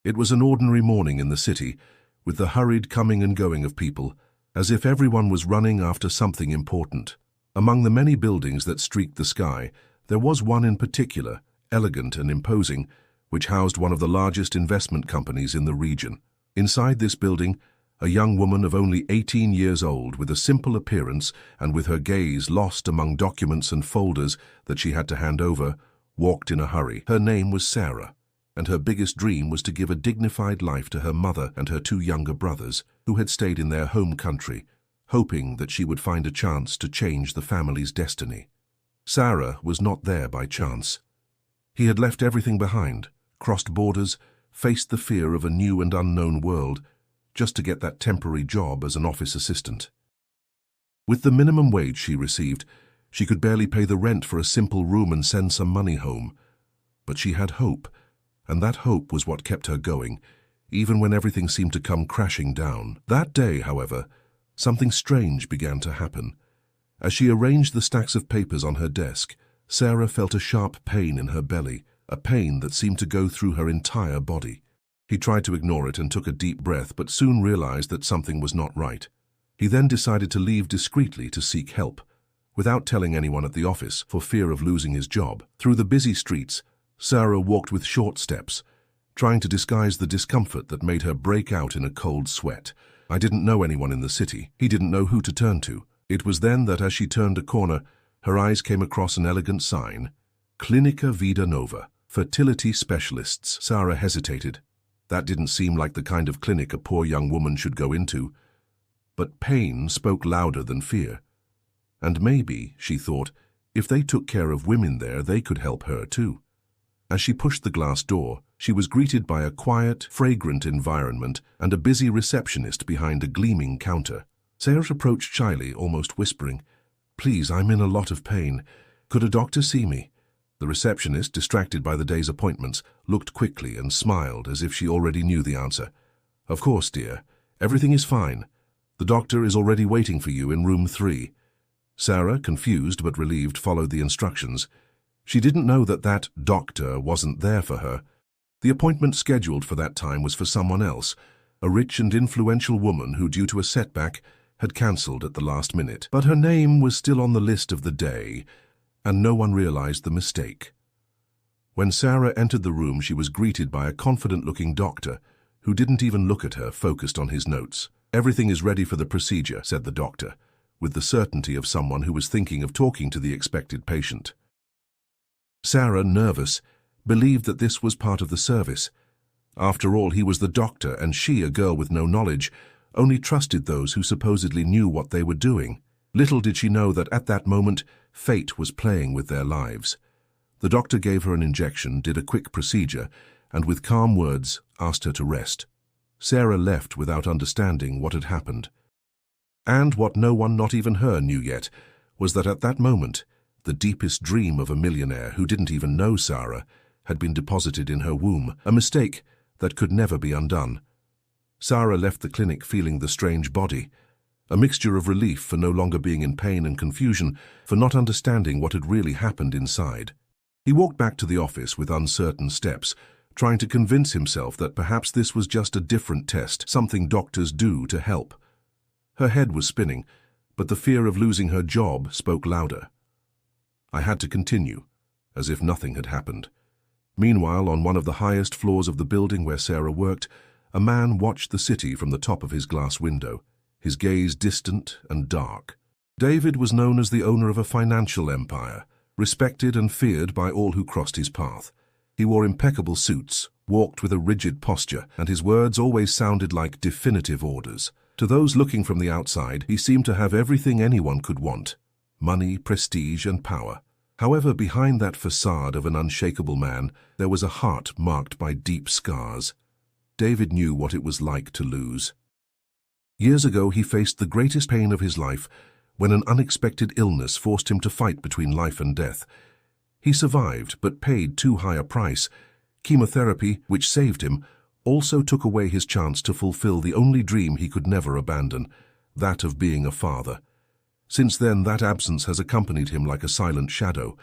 It was an ordinary morning in the city, with the hurried coming and going of people, as if everyone was running after something important. Among the many buildings that streaked the sky, there was one in particular, elegant and imposing, which housed one of the largest investment companies in the region. Inside this building, a young woman of only 18 years old, with a simple appearance and with her gaze lost among documents and folders that she had to hand over, walked in a hurry. Her name was Sara, and her biggest dream was to give a dignified life to her mother and her two younger brothers, who had stayed in their home country, hoping that she would find a chance to change the family's destiny. Sara was not there by chance. He had left everything behind, crossed borders, faced the fear of a new and unknown world, just to get that temporary job as an office assistant. With the minimum wage she received, she could barely pay the rent for a simple room and send some money home. But she had hope, and that hope was what kept her going, even when everything seemed to come crashing down. That day, however, something strange began to happen. As she arranged the stacks of papers on her desk, Sara felt a sharp pain in her belly, a pain that seemed to go through her entire body. He tried to ignore it and took a deep breath, but soon realized that something was not right. He then decided to leave discreetly to seek help, without telling anyone at the office for fear of losing his job. Through the busy streets, Sara walked with short steps, trying to disguise the discomfort that made her break out in a cold sweat. I didn't know anyone in the city. He didn't know who to turn to. It was then that as she turned a corner, her eyes came across an elegant sign, Clinica Vida Nova, Fertility Specialists. Sara hesitated. That didn't seem like the kind of clinic a poor young woman should go into. But pain spoke louder than fear. And maybe, she thought, if they took care of women there, they could help her too. As she pushed the glass door, she was greeted by a quiet, fragrant environment and a busy receptionist behind a gleaming counter. Sara approached shyly, almost whispering, "Please, I'm in a lot of pain. Could a doctor see me?" The receptionist, distracted by the day's appointments, looked quickly and smiled as if she already knew the answer. "Of course, dear. Everything is fine. The doctor is already waiting for you in room 3. Sara, confused but relieved, followed the instructions. She didn't know that that doctor wasn't there for her. The appointment scheduled for that time was for someone else, a rich and influential woman who, due to a setback, had cancelled at the last minute. But her name was still on the list of the day, and no one realized the mistake. When Sara entered the room, she was greeted by a confident-looking doctor who didn't even look at her, focused on his notes. "Everything is ready for the procedure," said the doctor, with the certainty of someone who was thinking of talking to the expected patient. Sara, nervous, believed that this was part of the service. After all, he was the doctor, and she, a girl with no knowledge, only trusted those who supposedly knew what they were doing. Little did she know that at that moment, fate was playing with their lives. The doctor gave her an injection, did a quick procedure, and with calm words asked her to rest. Sara left without understanding what had happened. And what no one, not even her, knew yet, was that at that moment, the deepest dream of a millionaire who didn't even know Sara had been deposited in her womb, a mistake that could never be undone. Sara left the clinic feeling the strange body, a mixture of relief for no longer being in pain and confusion for not understanding what had really happened inside. He walked back to the office with uncertain steps, trying to convince himself that perhaps this was just a different test, something doctors do to help. Her head was spinning, but the fear of losing her job spoke louder. I had to continue, as if nothing had happened. Meanwhile, on one of the highest floors of the building where Sara worked, a man watched the city from the top of his glass window, his gaze distant and dark. David was known as the owner of a financial empire, respected and feared by all who crossed his path. He wore impeccable suits, walked with a rigid posture, and his words always sounded like definitive orders. To those looking from the outside, he seemed to have everything anyone could want: money, prestige, and power. However, behind that facade of an unshakable man, there was a heart marked by deep scars. David knew what it was like to lose. Years ago, he faced the greatest pain of his life when an unexpected illness forced him to fight between life and death. He survived, but paid too high a price. Chemotherapy, which saved him, also took away his chance to fulfill the only dream he could never abandon, that of being a father. Since then, that absence has accompanied him like a silent shadow.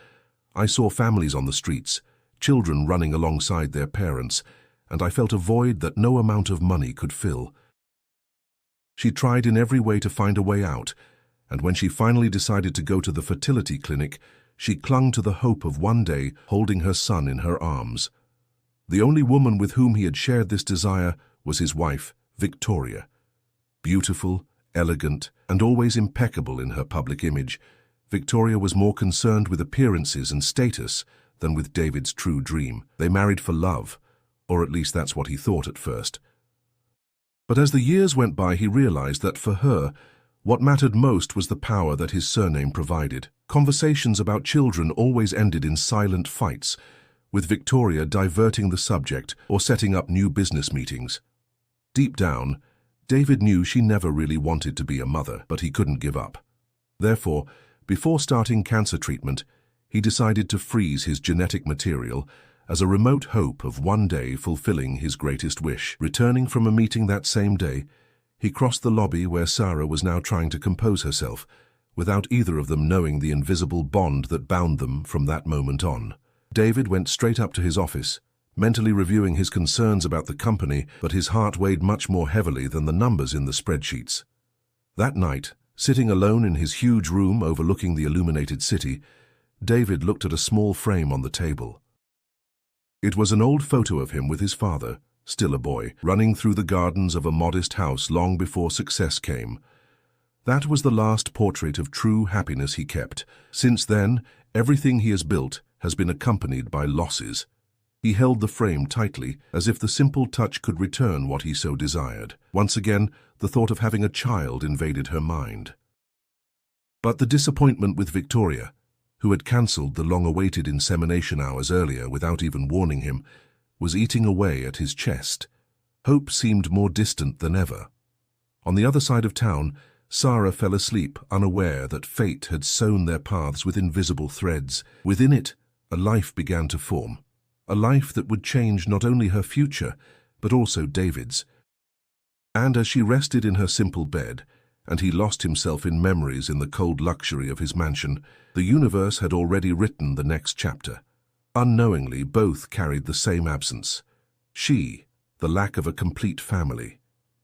I saw families on the streets, children running alongside their parents, and I felt a void that no amount of money could fill. She tried in every way to find a way out, and when she finally decided to go to the fertility clinic, she clung to the hope of one day holding her son in her arms. The only woman with whom he had shared this desire was his wife, Victoria. Beautiful, elegant, and always impeccable in her public image, Victoria was more concerned with appearances and status than with David's true dream. They married for love, or at least that's what he thought at first. But as the years went by, he realized that for her, what mattered most was the power that his surname provided. Conversations about children always ended in silent fights, with Victoria diverting the subject or setting up new business meetings. Deep down, David knew she never really wanted to be a mother, but he couldn't give up. Therefore, before starting cancer treatment, he decided to freeze his genetic material as a remote hope of one day fulfilling his greatest wish. Returning from a meeting that same day, he crossed the lobby where Sara was now trying to compose herself, without either of them knowing the invisible bond that bound them from that moment on. David went straight up to his office, mentally reviewing his concerns about the company, but his heart weighed much more heavily than the numbers in the spreadsheets. That night, sitting alone in his huge room overlooking the illuminated city, David looked at a small frame on the table. It was an old photo of him with his father, still a boy, running through the gardens of a modest house long before success came. That was the last portrait of true happiness he kept. Since then, everything he has built has been accompanied by losses. He held the frame tightly, as if the simple touch could return what he so desired. Once again, the thought of having a child invaded her mind. But the disappointment with Victoria, who had cancelled the long-awaited insemination hours earlier without even warning him, was eating away at his chest. Hope seemed more distant than ever. On the other side of town, Sara fell asleep, unaware that fate had sewn their paths with invisible threads. Within it, a life began to form. A life that would change not only her future, but also David's. And as she rested in her simple bed, and he lost himself in memories in the cold luxury of his mansion, the universe had already written the next chapter. Unknowingly, both carried the same absence. She, the lack of a complete family.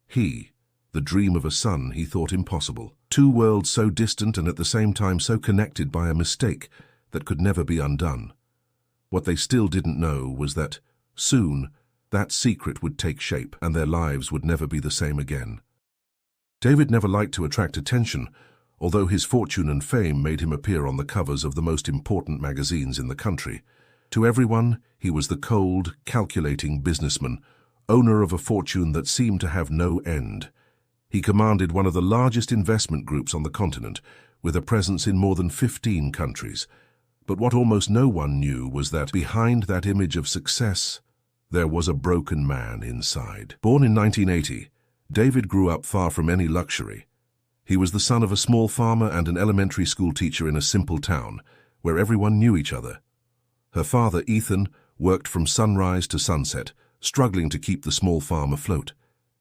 He, the dream of a son he thought impossible. Two worlds so distant and at the same time so connected by a mistake that could never be undone. What they still didn't know was that, soon, that secret would take shape and their lives would never be the same again. David never liked to attract attention, although his fortune and fame made him appear on the covers of the most important magazines in the country. To everyone, he was the cold, calculating businessman, owner of a fortune that seemed to have no end. He commanded one of the largest investment groups on the continent, with a presence in more than 15 countries. But what almost no one knew was that behind that image of success, there was a broken man inside. Born in 1980, David grew up far from any luxury. He was the son of a small farmer and an elementary school teacher in a simple town, where everyone knew each other. Her father, Ethan, worked from sunrise to sunset, struggling to keep the small farm afloat.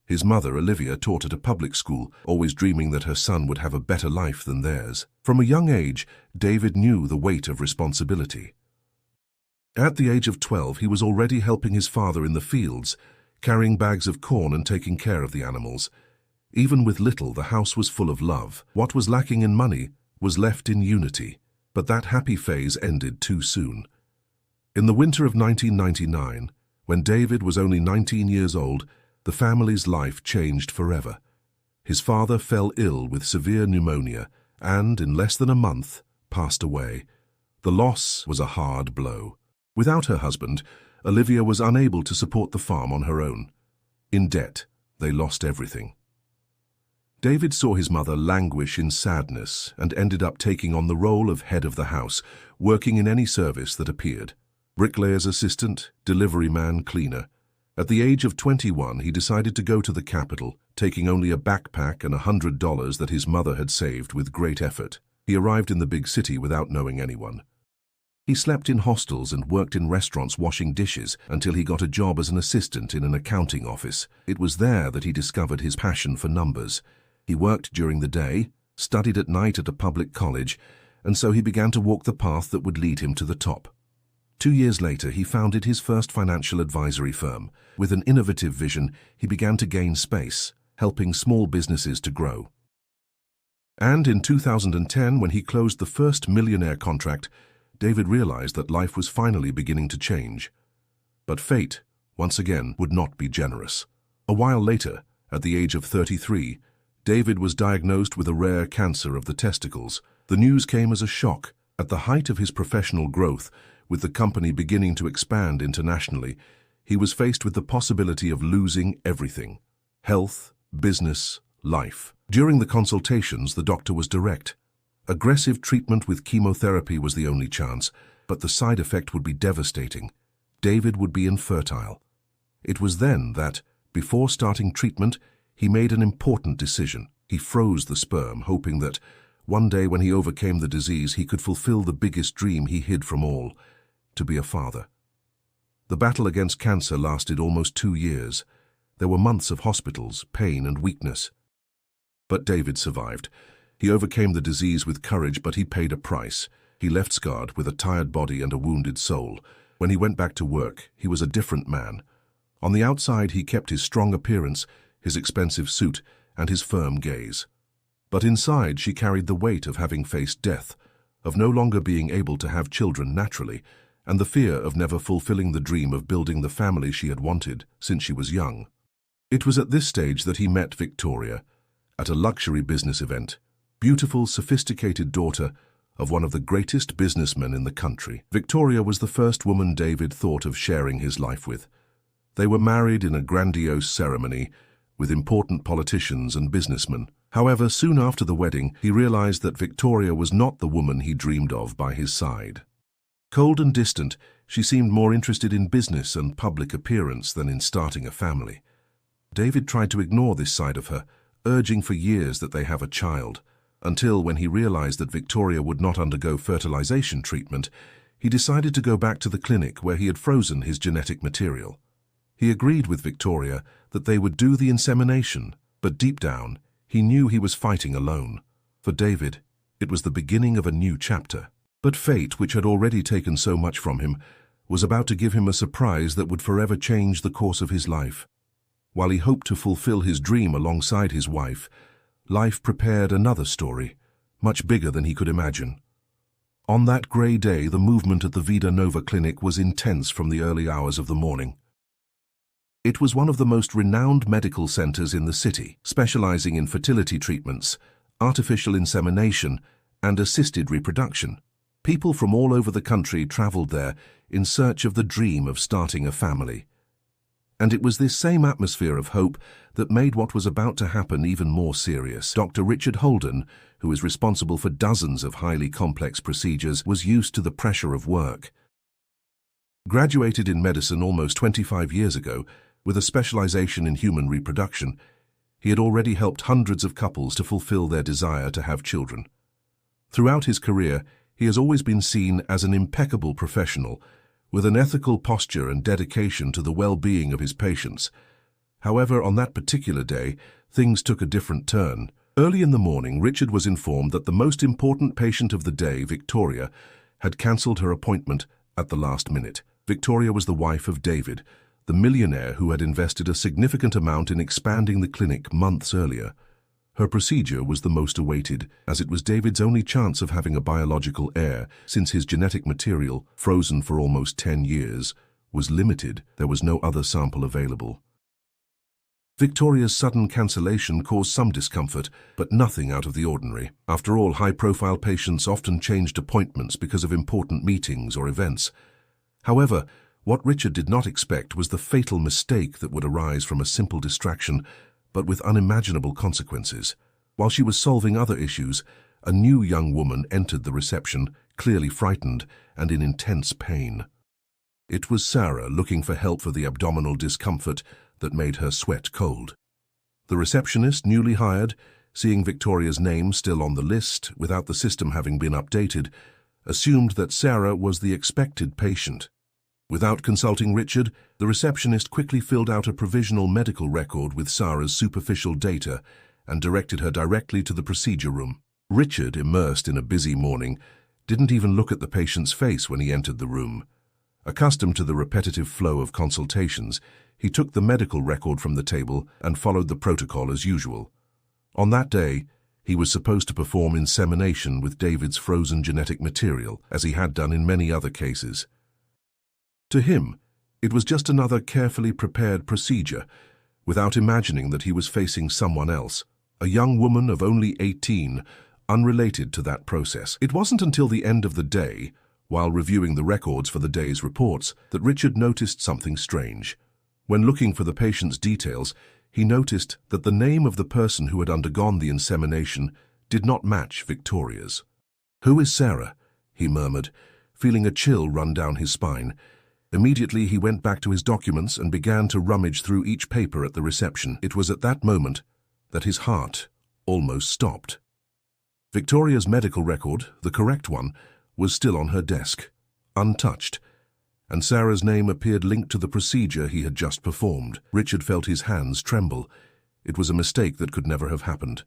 His mother, Olivia, taught at a public school, always dreaming that her son would have a better life than theirs. From a young age, David knew the weight of responsibility. At the age of 12, he was already helping his father in the fields, carrying bags of corn and taking care of the animals. Even with little, the house was full of love. What was lacking in money was left in unity, but that happy phase ended too soon. In the winter of 1999, when David was only 19 years old, the family's life changed forever. His father fell ill with severe pneumonia and, in less than a month, passed away. The loss was a hard blow. Without her husband, Olivia was unable to support the farm on her own. In debt, they lost everything. David saw his mother languish in sadness and ended up taking on the role of head of the house, working in any service that appeared. Bricklayer's assistant, delivery man, cleaner. At the age of 21, he decided to go to the capital, taking only a backpack and $100 that his mother had saved with great effort. He arrived in the big city without knowing anyone. He slept in hostels and worked in restaurants washing dishes until he got a job as an assistant in an accounting office. It was there that he discovered his passion for numbers. He worked during the day, studied at night at a public college, and so he began to walk the path that would lead him to the top. 2 years later, he founded his first financial advisory firm. With an innovative vision, he began to gain space, helping small businesses to grow. And in 2010, when he closed the first millionaire contract, David realized that life was finally beginning to change. But fate, once again, would not be generous. A while later, at the age of 33, David was diagnosed with a rare cancer of the testicles. The news came as a shock. At the height of his professional growth, with the company beginning to expand internationally, he was faced with the possibility of losing everything: health, business, life. During the consultations, the doctor was direct. Aggressive treatment with chemotherapy was the only chance, but the side effect would be devastating. David would be infertile. It was then that, before starting treatment, he made an important decision. He froze the sperm, hoping that, one day when he overcame the disease, he could fulfill the biggest dream he hid from all: to be a father. The battle against cancer lasted almost 2 years. There were months of hospitals, pain and weakness. But David survived. He overcame the disease with courage, but he paid a price. He left scarred, with a tired body and a wounded soul. When he went back to work, he was a different man. On the outside, he kept his strong appearance, his expensive suit, and his firm gaze. But inside, she carried the weight of having faced death, of no longer being able to have children naturally, and the fear of never fulfilling the dream of building the family she had wanted since she was young. It was at this stage that he met Victoria, at a luxury business event. Beautiful, sophisticated daughter of one of the greatest businessmen in the country. Victoria was the first woman David thought of sharing his life with. They were married in a grandiose ceremony with important politicians and businessmen. However, soon after the wedding, he realized that Victoria was not the woman he dreamed of by his side. Cold and distant, she seemed more interested in business and public appearance than in starting a family. David tried to ignore this side of her, urging for years that they have a child, until when he realized that Victoria would not undergo fertilization treatment, he decided to go back to the clinic where he had frozen his genetic material. He agreed with Victoria that they would do the insemination, but deep down, he knew he was fighting alone. For David, it was the beginning of a new chapter. But fate, which had already taken so much from him, was about to give him a surprise that would forever change the course of his life. While he hoped to fulfill his dream alongside his wife, life prepared another story, much bigger than he could imagine. On that grey day, the movement at the Vida Nova Clinic was intense from the early hours of the morning. It was one of the most renowned medical centers in the city, specializing in fertility treatments, artificial insemination, and assisted reproduction. People from all over the country traveled there in search of the dream of starting a family. And it was this same atmosphere of hope that made what was about to happen even more serious. Dr. Richard Holden, who is responsible for dozens of highly complex procedures, was used to the pressure of work. Graduated in medicine almost 25 years ago, with a specialization in human reproduction, he had already helped hundreds of couples to fulfill their desire to have children. Throughout his career, he has always been seen as an impeccable professional, with an ethical posture and dedication to the well-being of his patients. However, on that particular day, things took a different turn. Early in the morning, Richard was informed that the most important patient of the day, Victoria, had cancelled her appointment at the last minute. Victoria was the wife of David, the millionaire who had invested a significant amount in expanding the clinic months earlier. Her procedure was the most awaited, as it was David's only chance of having a biological heir, since his genetic material, frozen for almost 10 years, was limited. There was no other sample available. Victoria's sudden cancellation caused some discomfort, but nothing out of the ordinary. After all, high-profile patients often changed appointments because of important meetings or events. However, what Richard did not expect was the fatal mistake that would arise from a simple distraction, but with unimaginable consequences. While she was solving other issues, a new young woman entered the reception, clearly frightened and in intense pain. It was Sara, looking for help for the abdominal discomfort that made her sweat cold. The receptionist, newly hired, seeing Victoria's name still on the list without the system having been updated, assumed that Sara was the expected patient. Without consulting Richard, the receptionist quickly filled out a provisional medical record with Sara's superficial data and directed her directly to the procedure room. Richard, immersed in a busy morning, didn't even look at the patient's face when he entered the room. Accustomed to the repetitive flow of consultations, he took the medical record from the table and followed the protocol as usual. On that day, he was supposed to perform insemination with David's frozen genetic material, as he had done in many other cases. To him, it was just another carefully prepared procedure, without imagining that he was facing someone else, a young woman of only 18, unrelated to that process. It wasn't until the end of the day, while reviewing the records for the day's reports, that Richard noticed something strange. When looking for the patient's details, he noticed that the name of the person who had undergone the insemination did not match Victoria's. "Who is Sara?" he murmured, feeling a chill run down his spine. Immediately he went back to his documents and began to rummage through each paper at the reception. It was at that moment that his heart almost stopped. Victoria's medical record, the correct one, was still on her desk, untouched, and Sara's name appeared linked to the procedure he had just performed. Richard felt his hands tremble. It was a mistake that could never have happened.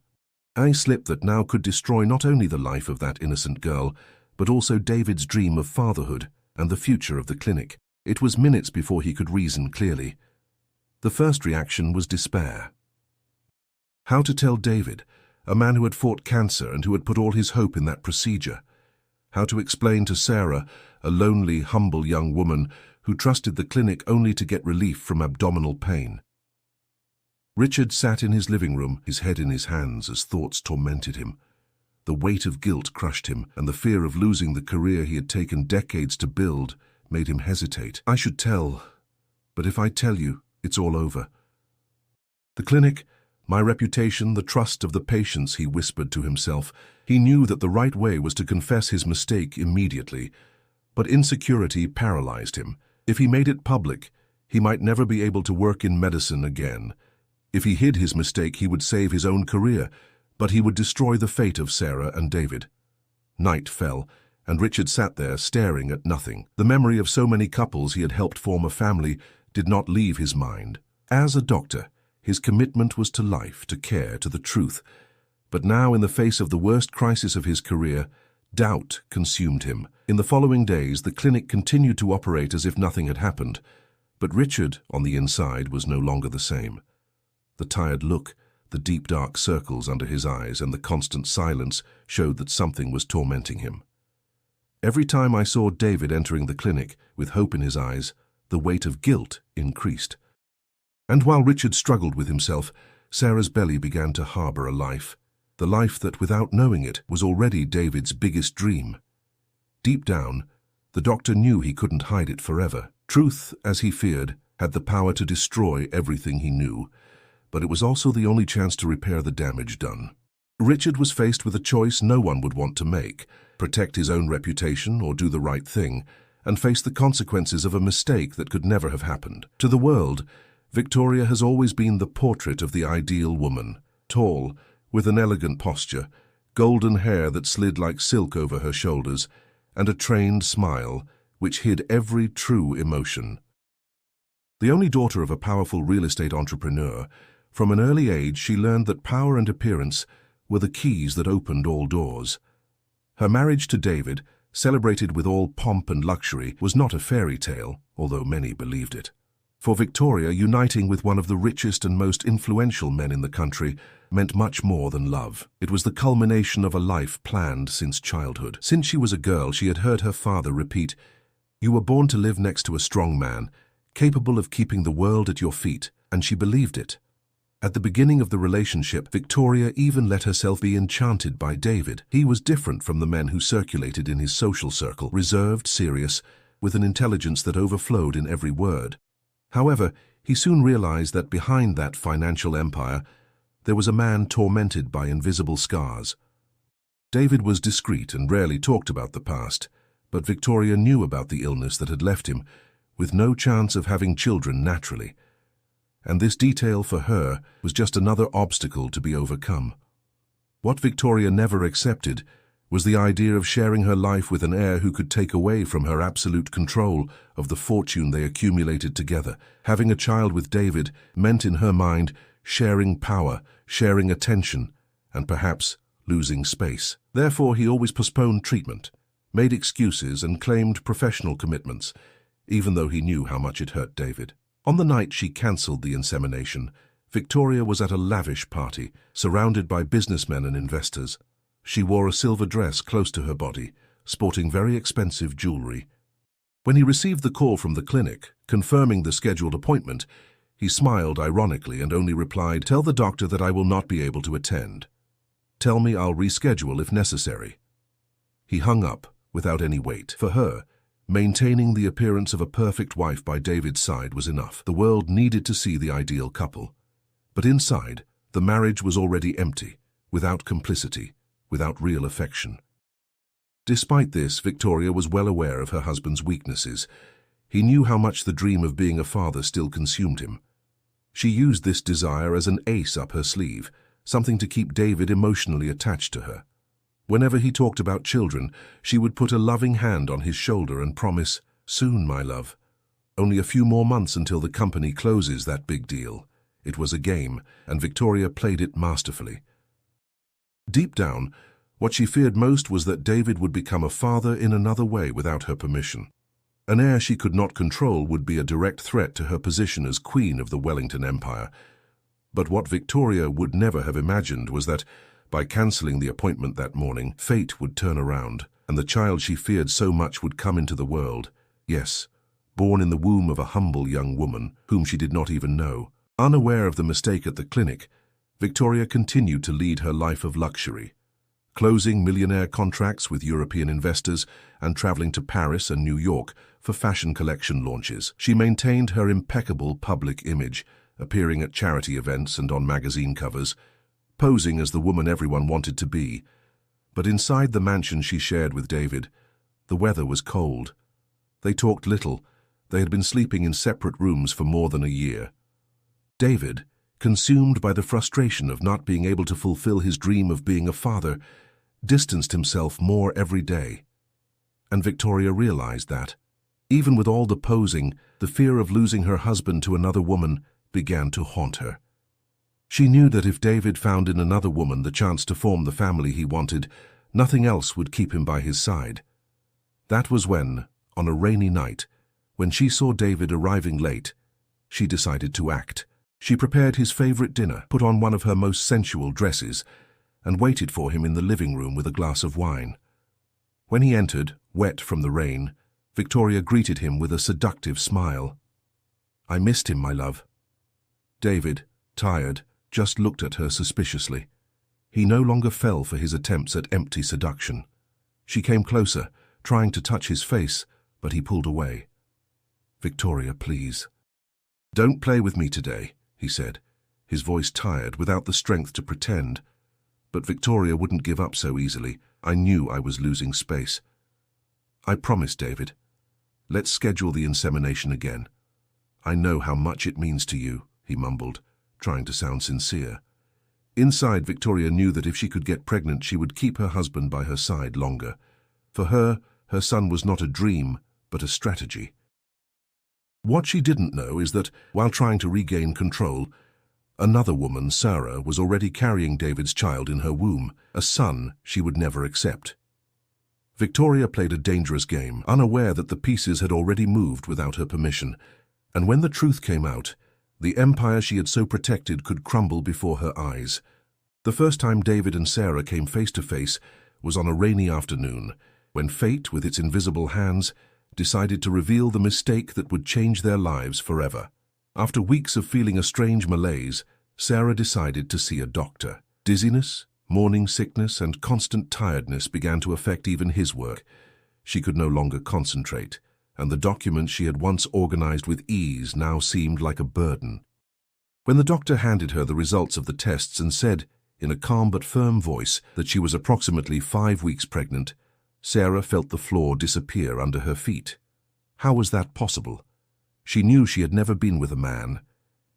A slip that now could destroy not only the life of that innocent girl, but also David's dream of fatherhood and the future of the clinic. It was minutes before he could reason clearly. The first reaction was despair. How to tell David, a man who had fought cancer and who had put all his hope in that procedure? How to explain to Sara, a lonely, humble young woman who trusted the clinic only to get relief from abdominal pain? Richard sat in his living room, his head in his hands as thoughts tormented him. The weight of guilt crushed him, and the fear of losing the career he had taken decades to build made him hesitate. "I should tell, but if I tell you, it's all over. The clinic, my reputation, the trust of the patients," he whispered to himself. He knew that the right way was to confess his mistake immediately, but insecurity paralyzed him. If he made it public, he might never be able to work in medicine again. If he hid his mistake, he would save his own career, but he would destroy the fate of Sara and David. Night fell, and Richard sat there staring at nothing. The memory of so many couples he had helped form a family did not leave his mind. As a doctor, his commitment was to life, to care, to the truth. But now, in the face of the worst crisis of his career, doubt consumed him. In the following days, the clinic continued to operate as if nothing had happened. But Richard, on the inside, was no longer the same. The tired look, the deep dark circles under his eyes, and the constant silence showed that something was tormenting him. Every time I saw David entering the clinic with hope in his eyes, the weight of guilt increased. And while Richard struggled with himself, Sara's belly began to harbor a life. The life that, without knowing it, was already David's biggest dream. Deep down, the doctor knew he couldn't hide it forever. Truth, as he feared, had the power to destroy everything he knew, but it was also the only chance to repair the damage done. Richard was faced with a choice no one would want to make: protect his own reputation or do the right thing, and face the consequences of a mistake that could never have happened. To the world, Victoria has always been the portrait of the ideal woman, tall, with an elegant posture, golden hair that slid like silk over her shoulders, and a trained smile which hid every true emotion. The only daughter of a powerful real estate entrepreneur, from an early age she learned that power and appearance were the keys that opened all doors. Her marriage to David, celebrated with all pomp and luxury, was not a fairy tale, although many believed it. For Victoria, uniting with one of the richest and most influential men in the country meant much more than love. It was the culmination of a life planned since childhood. Since she was a girl, she had heard her father repeat, "You were born to live next to a strong man, capable of keeping the world at your feet," and she believed it. At the beginning of the relationship, Victoria even let herself be enchanted by David. He was different from the men who circulated in his social circle, reserved, serious, with an intelligence that overflowed in every word. However, he soon realized that behind that financial empire, there was a man tormented by invisible scars. David was discreet and rarely talked about the past, but Victoria knew about the illness that had left him, with no chance of having children naturally. And this detail for her was just another obstacle to be overcome. What Victoria never accepted was the idea of sharing her life with an heir who could take away from her absolute control of the fortune they accumulated together. Having a child with David meant in her mind sharing power, sharing attention, and perhaps losing space. Therefore, he always postponed treatment, made excuses, and claimed professional commitments. even though he knew how much it hurt David. On the night she cancelled the insemination, Victoria was at a lavish party, surrounded by businessmen and investors. She wore a silver dress close to her body, sporting very expensive jewelry. When he received the call from the clinic, confirming the scheduled appointment, he smiled ironically and only replied, "Tell the doctor that I will not be able to attend. Tell me I'll reschedule if necessary." He hung up without any weight. For her, maintaining the appearance of a perfect wife by David's side was enough. The world needed to see the ideal couple. But inside, the marriage was already empty, without complicity, without real affection. Despite this, Victoria was well aware of her husband's weaknesses. He knew how much the dream of being a father still consumed him. She used this desire as an ace up her sleeve, something to keep David emotionally attached to her. Whenever he talked about children, she would put a loving hand on his shoulder and promise, "Soon, my love. Only a few more months until the company closes that big deal." It was a game, and Victoria played it masterfully. Deep down, what she feared most was that David would become a father in another way without her permission. An heir she could not control would be a direct threat to her position as queen of the Wellington Empire. But what Victoria would never have imagined was that, by cancelling the appointment that morning, fate would turn around, and the child she feared so much would come into the world. Yes, born in the womb of a humble young woman, whom she did not even know. Unaware of the mistake at the clinic, Victoria continued to lead her life of luxury, closing millionaire contracts with European investors and traveling to Paris and New York for fashion collection launches. She maintained her impeccable public image, appearing at charity events and on magazine covers, posing as the woman everyone wanted to be. But inside the mansion she shared with David, the weather was cold. They talked little. They had been sleeping in separate rooms for more than a year. David, consumed by the frustration of not being able to fulfill his dream of being a father, distanced himself more every day. And Victoria realized that, even with all the posing, the fear of losing her husband to another woman began to haunt her. She knew that if David found in another woman the chance to form the family he wanted, nothing else would keep him by his side. That was when, on a rainy night, when she saw David arriving late, she decided to act. She prepared his favorite dinner, put on one of her most sensual dresses, and waited for him in the living room with a glass of wine. When he entered, wet from the rain, Victoria greeted him with a seductive smile. "I missed him, my love." David, tired, just looked at her suspiciously. He no longer fell for his attempts at empty seduction. She came closer, trying to touch his face, but he pulled away. "Victoria, please." "Don't play with me today," he said, his voice tired, without the strength to pretend. But Victoria wouldn't give up so easily. "I knew I was losing space." "I promise, David. Let's schedule the insemination again. I know how much it means to you," he mumbled, trying to sound sincere. Inside, Victoria knew that if she could get pregnant, she would keep her husband by her side longer. For her son was not a dream, but a strategy. What she didn't know is that, while trying to regain control, another woman, Sara, was already carrying David's child in her womb, a son she would never accept. Victoria played a dangerous game, unaware that the pieces had already moved without her permission, and when the truth came out, the empire she had so protected could crumble before her eyes. The first time David and Sara came face to face was on a rainy afternoon, when fate, with its invisible hands, decided to reveal the mistake that would change their lives forever. After weeks of feeling a strange malaise, Sara decided to see a doctor. Dizziness, morning sickness, and constant tiredness began to affect even his work. She could no longer concentrate, and the documents she had once organized with ease now seemed like a burden. When the doctor handed her the results of the tests and said, in a calm but firm voice, that she was approximately 5 weeks pregnant, Sara felt the floor disappear under her feet. How was that possible? She knew she had never been with a man.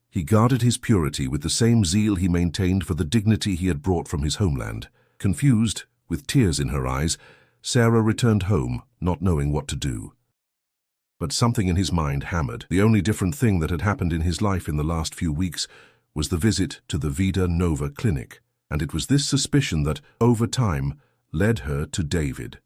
He guarded his purity with the same zeal he maintained for the dignity he had brought from his homeland. Confused, with tears in her eyes, Sara returned home, not knowing what to do. But something in his mind hammered. The only different thing that had happened in his life in the last few weeks was the visit to the Vida Nova clinic, and it was this suspicion that, over time, led her to David.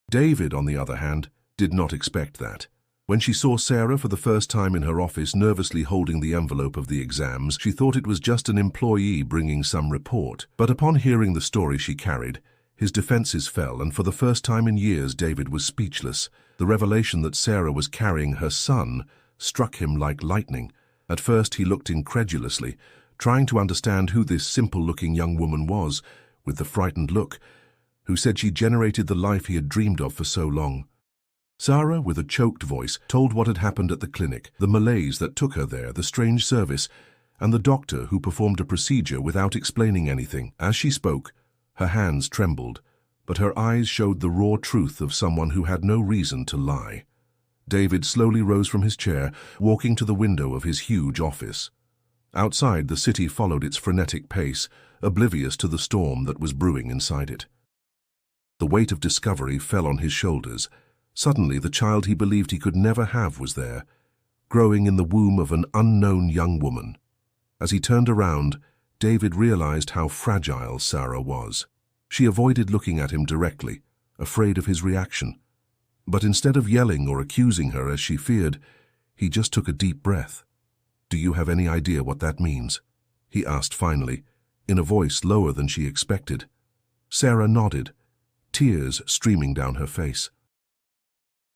David, on the other hand, did not expect that. When she saw Sara for the first time in her office nervously holding the envelope of the exams, she thought it was just an employee bringing some report. But upon hearing the story she carried, his defenses fell, and for the first time in years David was speechless. The revelation that Sara was carrying her son struck him like lightning. At first he looked incredulously, trying to understand who this simple-looking young woman was, with the frightened look, who said she generated the life he had dreamed of for so long. Sara, with a choked voice, told what had happened at the clinic, the malaise that took her there, the strange service, and the doctor who performed a procedure without explaining anything. As she spoke, her hands trembled, but her eyes showed the raw truth of someone who had no reason to lie. David slowly rose from his chair, walking to the window of his huge office. Outside, the city followed its frenetic pace, oblivious to the storm that was brewing inside it. The weight of discovery fell on his shoulders. Suddenly, the child he believed he could never have was there, growing in the womb of an unknown young woman. As he turned around, David realized how fragile Sara was. She avoided looking at him directly, afraid of his reaction. But instead of yelling or accusing her as she feared, he just took a deep breath. "Do you have any idea what that means?" he asked finally, in a voice lower than she expected. Sara nodded, tears streaming down her face.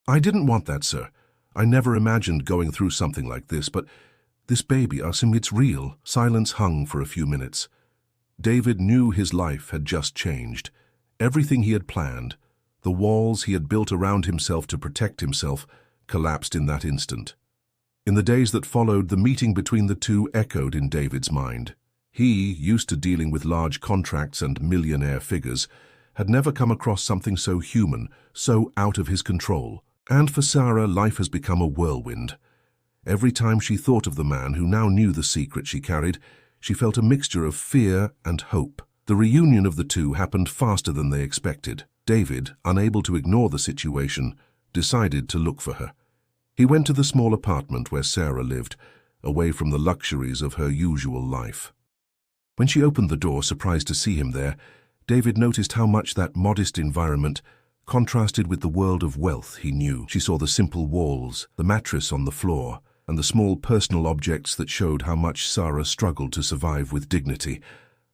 "I didn't want that, sir. I never imagined going through something like this, but this baby, Asim, it's real." Silence hung for a few minutes. David knew his life had just changed. Everything he had planned, the walls he had built around himself to protect himself, collapsed in that instant. In the days that followed, the meeting between the two echoed in David's mind. He, used to dealing with large contracts and millionaire figures, had never come across something so human, so out of his control. And for Sara, life has become a whirlwind. Every time she thought of the man who now knew the secret she carried, she felt a mixture of fear and hope. The reunion of the two happened faster than they expected. David, unable to ignore the situation, decided to look for her. He went to the small apartment where Sara lived, away from the luxuries of her usual life. When she opened the door, surprised to see him there, David noticed how much that modest environment contrasted with the world of wealth he knew. She saw the simple walls, the mattress on the floor, and the small personal objects that showed how much Sara struggled to survive with dignity.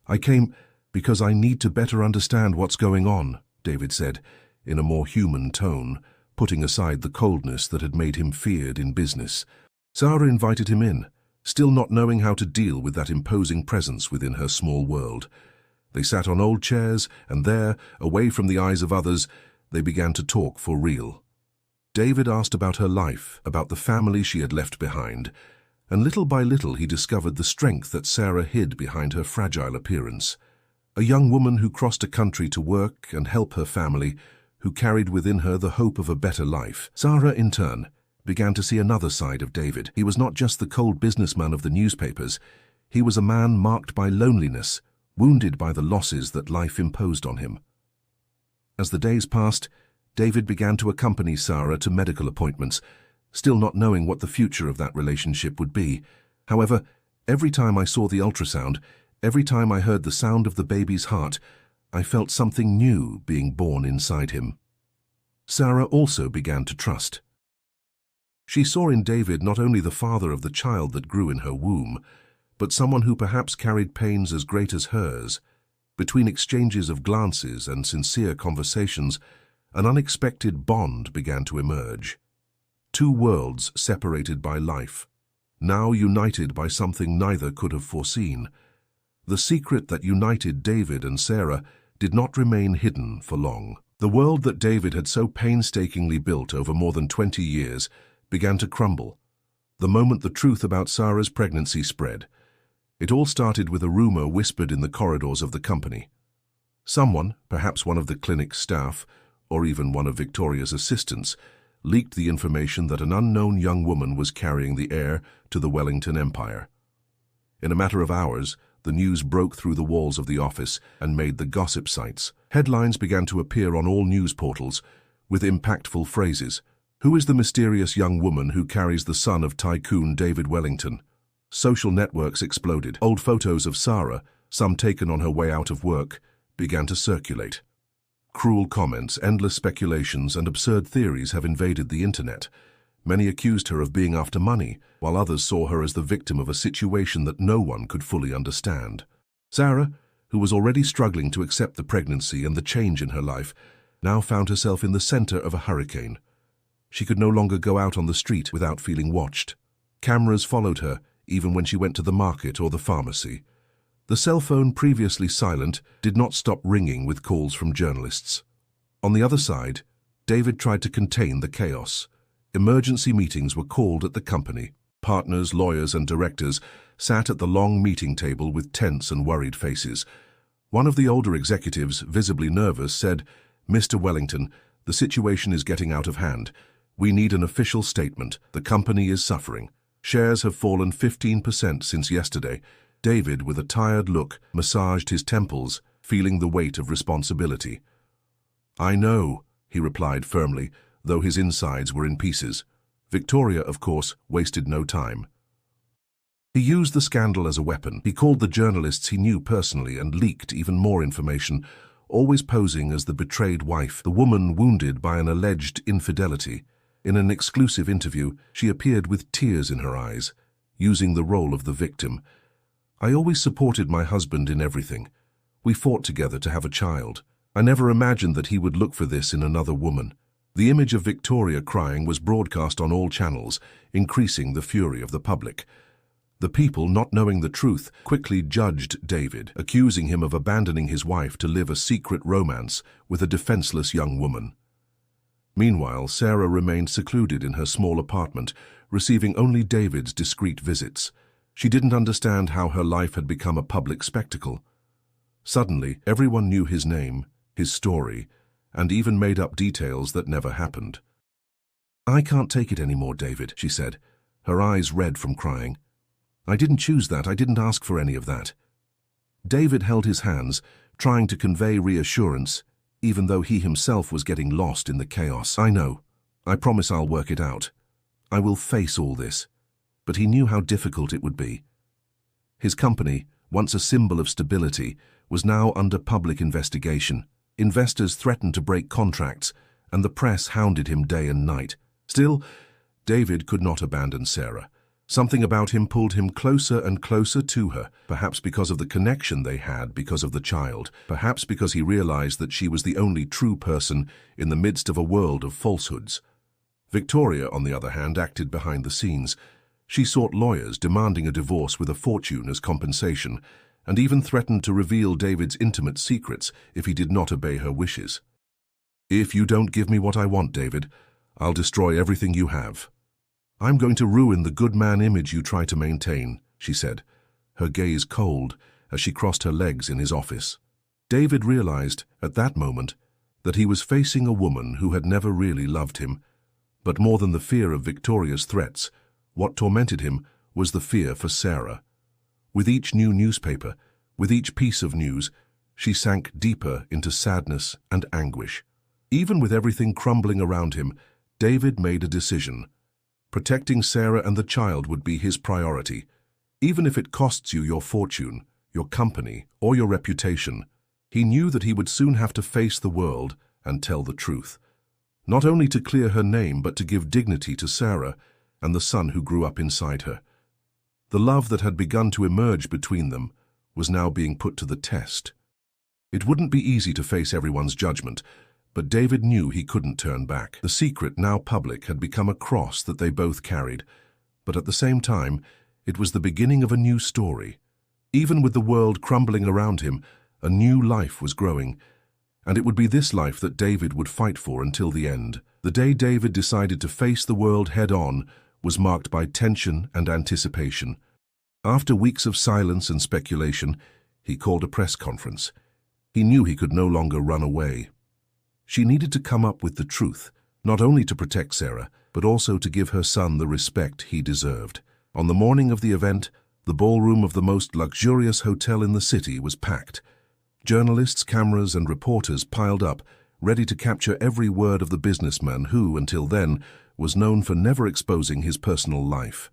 "I came because I need to better understand what's going on," David said, in a more human tone, putting aside the coldness that had made him feared in business. Sara invited him in, still not knowing how to deal with that imposing presence within her small world. They sat on old chairs, and there, away from the eyes of others, they began to talk for real. David asked about her life, about the family she had left behind, and little by little he discovered the strength that Sara hid behind her fragile appearance. A young woman who crossed a country to work and help her family, who carried within her the hope of a better life. Sara, in turn, began to see another side of David. He was not just the cold businessman of the newspapers. He was a man marked by loneliness, wounded by the losses that life imposed on him. As the days passed, David began to accompany Sara to medical appointments, still not knowing what the future of that relationship would be. However, every time I saw the ultrasound, every time I heard the sound of the baby's heart, I felt something new being born inside him. Sara also began to trust. She saw in David not only the father of the child that grew in her womb, but someone who perhaps carried pains as great as hers. Between exchanges of glances and sincere conversations, an unexpected bond began to emerge. Two worlds separated by life, now united by something neither could have foreseen. The secret that united David and Sara did not remain hidden for long. The world that David had so painstakingly built over more than 20 years began to crumble, the moment the truth about Sara's pregnancy spread. It all started with a rumor whispered in the corridors of the company. Someone, perhaps one of the clinic's staff, or even one of Victoria's assistants, leaked the information that an unknown young woman was carrying the heir to the Wellington Empire. In a matter of hours, the news broke through the walls of the office and made the gossip sites. Headlines began to appear on all news portals, with impactful phrases. "Who is the mysterious young woman who carries the son of tycoon David Wellington?" Social networks exploded. Old photos of Sara, some taken on her way out of work, began to circulate. Cruel comments, endless speculations, and absurd theories have invaded the internet. Many accused her of being after money, while others saw her as the victim of a situation that no one could fully understand. Sara, who was already struggling to accept the pregnancy and the change in her life, now found herself in the center of a hurricane. She could no longer go out on the street without feeling watched. Cameras followed her, even when she went to the market or the pharmacy. The cell phone, previously silent, did not stop ringing with calls from journalists. On the other side, David tried to contain the chaos. Emergency meetings were called at the company. Partners, lawyers, and directors sat at the long meeting table with tense and worried faces. One of the older executives, visibly nervous, said, "Mr. Wellington, the situation is getting out of hand. We need an official statement. The company is suffering. Shares have fallen 15% since yesterday." David, with a tired look, massaged his temples, feeling the weight of responsibility. "I know," he replied firmly, though his insides were in pieces. Victoria, of course, wasted no time. He used the scandal as a weapon. He called the journalists he knew personally and leaked even more information, always posing as the betrayed wife, the woman wounded by an alleged infidelity. In an exclusive interview, she appeared with tears in her eyes, using the role of the victim. "I always supported my husband in everything. We fought together to have a child. I never imagined that he would look for this in another woman." The image of Victoria crying was broadcast on all channels, increasing the fury of the public. The people, not knowing the truth, quickly judged David, accusing him of abandoning his wife to live a secret romance with a defenseless young woman. Meanwhile, Sara remained secluded in her small apartment, receiving only David's discreet visits. She didn't understand how her life had become a public spectacle. Suddenly, everyone knew his name, his story, and even made up details that never happened. "I can't take it anymore, David," she said, her eyes red from crying. "I didn't choose that. I didn't ask for any of that." David held his hands, trying to convey reassurance, even though he himself was getting lost in the chaos. "I know. I promise I'll work it out. I will face all this." But he knew how difficult it would be. His company, once a symbol of stability, was now under public investigation. Investors threatened to break contracts, and the press hounded him day and night. Still, David could not abandon Sara. Something about him pulled him closer and closer to her, perhaps because of the connection they had because of the child, perhaps because he realized that she was the only true person in the midst of a world of falsehoods. Victoria, on the other hand, acted behind the scenes. She sought lawyers, demanding a divorce with a fortune as compensation, and even threatened to reveal David's intimate secrets if he did not obey her wishes. "If you don't give me what I want, David, I'll destroy everything you have. I'm going to ruin the good man image you try to maintain," she said, her gaze cold as she crossed her legs in his office. David realized, at that moment, that he was facing a woman who had never really loved him. But more than the fear of Victoria's threats, what tormented him was the fear for Sara. With each new newspaper, with each piece of news, she sank deeper into sadness and anguish. Even with everything crumbling around him, David made a decision. Protecting Sara and the child would be his priority, even if it costs you your fortune, your company, or your reputation. He knew that he would soon have to face the world and tell the truth, not only to clear her name but to give dignity to Sara and the son who grew up inside her. The love that had begun to emerge between them was now being put to the test. It wouldn't be easy to face everyone's judgment, but David knew he couldn't turn back. The secret, now public, had become a cross that they both carried, but at the same time, it was the beginning of a new story. Even with the world crumbling around him, a new life was growing, and it would be this life that David would fight for until the end. The day David decided to face the world head-on was marked by tension and anticipation. After weeks of silence and speculation, he called a press conference. He knew he could no longer run away. She needed to come up with the truth, not only to protect Sara, but also to give her son the respect he deserved. On the morning of the event, the ballroom of the most luxurious hotel in the city was packed. Journalists, cameras, and reporters piled up, ready to capture every word of the businessman who, until then, was known for never exposing his personal life.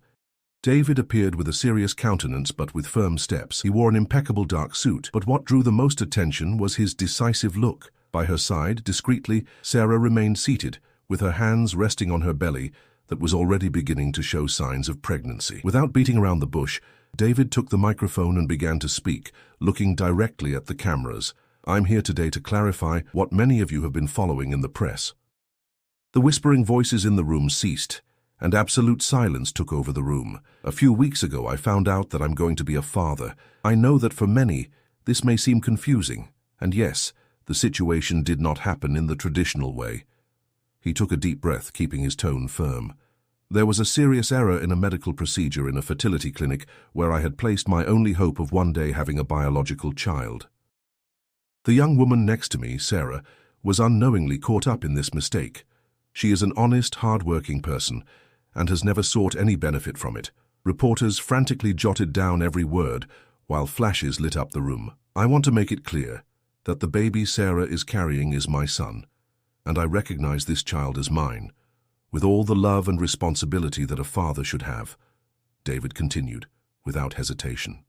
David appeared with a serious countenance but with firm steps. He wore an impeccable dark suit, but what drew the most attention was his decisive look. By her side, discreetly, Sara remained seated, with her hands resting on her belly, that was already beginning to show signs of pregnancy. Without beating around the bush, David took the microphone and began to speak, looking directly at the cameras. "I'm here today to clarify what many of you have been following in the press." The whispering voices in the room ceased, and absolute silence took over the room. "A few weeks ago, I found out that I'm going to be a father. I know that for many, this may seem confusing, and yes, the situation did not happen in the traditional way." He took a deep breath, keeping his tone firm. "There was a serious error in a medical procedure in a fertility clinic where I had placed my only hope of one day having a biological child. The young woman next to me, Sara, was unknowingly caught up in this mistake. She is an honest, hard-working person and has never sought any benefit from it." Reporters frantically jotted down every word while flashes lit up the room. "I want to make it clear that the baby Sara is carrying is my son, and I recognize this child as mine, with all the love and responsibility that a father should have," David continued, without hesitation.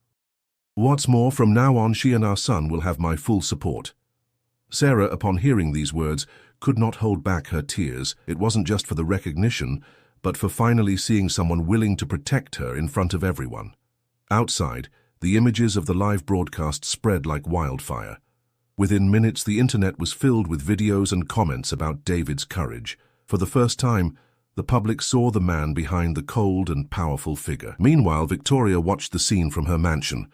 "What's more, from now on, she and our son will have my full support." Sara, upon hearing these words, could not hold back her tears. It wasn't just for the recognition, but for finally seeing someone willing to protect her in front of everyone. Outside, the images of the live broadcast spread like wildfire. Within minutes, the internet was filled with videos and comments about David's courage. For the first time, the public saw the man behind the cold and powerful figure. Meanwhile, Victoria watched the scene from her mansion.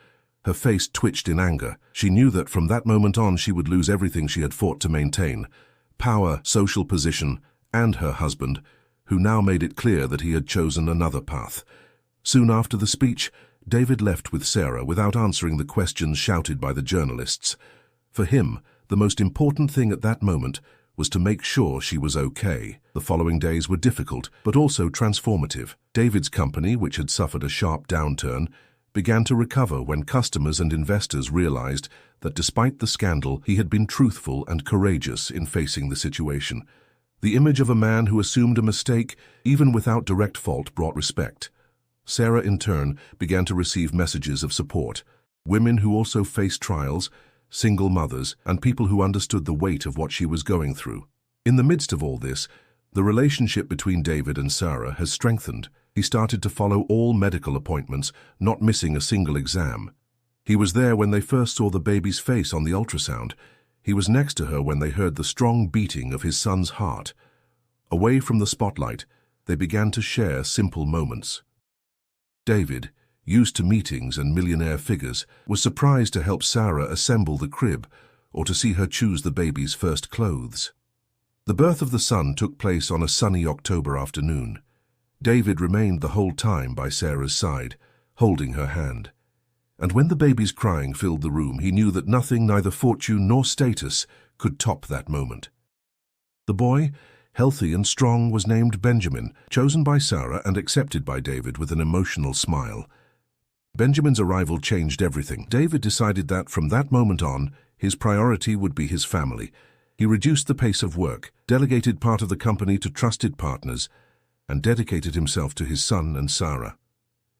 Her face twitched in anger. She knew that from that moment on she would lose everything she had fought to maintain: power, social position, and her husband, who now made it clear that he had chosen another path. Soon after the speech, David left with Sara without answering the questions shouted by the journalists. For him, the most important thing at that moment was to make sure she was okay. The following days were difficult, but also transformative. David's company, which had suffered a sharp downturn, began to recover when customers and investors realized that despite the scandal, he had been truthful and courageous in facing the situation. The image of a man who assumed a mistake, even without direct fault, brought respect. Sara, in turn, began to receive messages of support. Women who also faced trials, single mothers, and people who understood the weight of what she was going through. In the midst of all this, the relationship between David and Sara has strengthened. He started to follow all medical appointments, not missing a single exam. He was there when they first saw the baby's face on the ultrasound. He was next to her when they heard the strong beating of his son's heart. Away from the spotlight, they began to share simple moments. David, used to meetings and millionaire figures, was surprised to help Sara assemble the crib or to see her choose the baby's first clothes. The birth of the son took place on a sunny October afternoon. David remained the whole time by Sara's side, holding her hand. And when the baby's crying filled the room, he knew that nothing, neither fortune nor status, could top that moment. The boy, healthy and strong, was named Benjamin, chosen by Sara and accepted by David with an emotional smile. Benjamin's arrival changed everything. David decided that from that moment on, his priority would be his family. He reduced the pace of work, delegated part of the company to trusted partners, and dedicated himself to his son and Sara.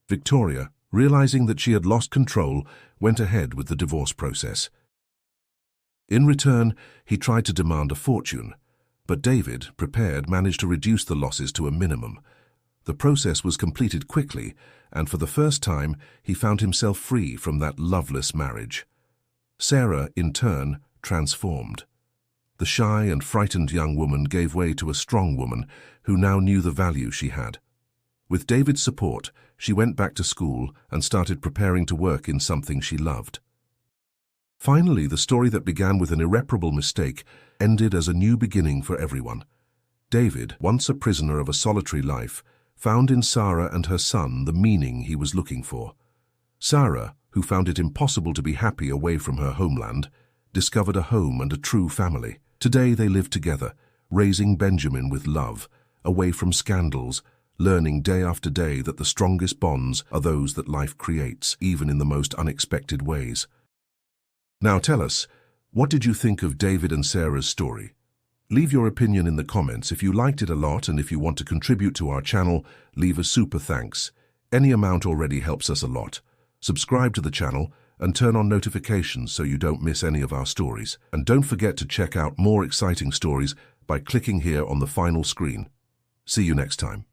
Victoria, realizing that she had lost control, went ahead with the divorce process. In return, he tried to demand a fortune, but David, prepared, managed to reduce the losses to a minimum. The process was completed quickly, and for the first time, he found himself free from that loveless marriage. Sara, in turn, transformed. The shy and frightened young woman gave way to a strong woman who now knew the value she had. With David's support, she went back to school and started preparing to work in something she loved. Finally, the story that began with an irreparable mistake ended as a new beginning for everyone. David, once a prisoner of a solitary life, found in Sara and her son the meaning he was looking for. Sara, who found it impossible to be happy away from her homeland, discovered a home and a true family. Today they live together, raising Benjamin with love, away from scandals, learning day after day that the strongest bonds are those that life creates, even in the most unexpected ways. Now tell us, what did you think of David and Sara's story? Leave your opinion in the comments. If you liked it a lot and if you want to contribute to our channel, leave a super thanks. Any amount already helps us a lot. Subscribe to the channel and turn on notifications so you don't miss any of our stories. And don't forget to check out more exciting stories by clicking here on the final screen. See you next time.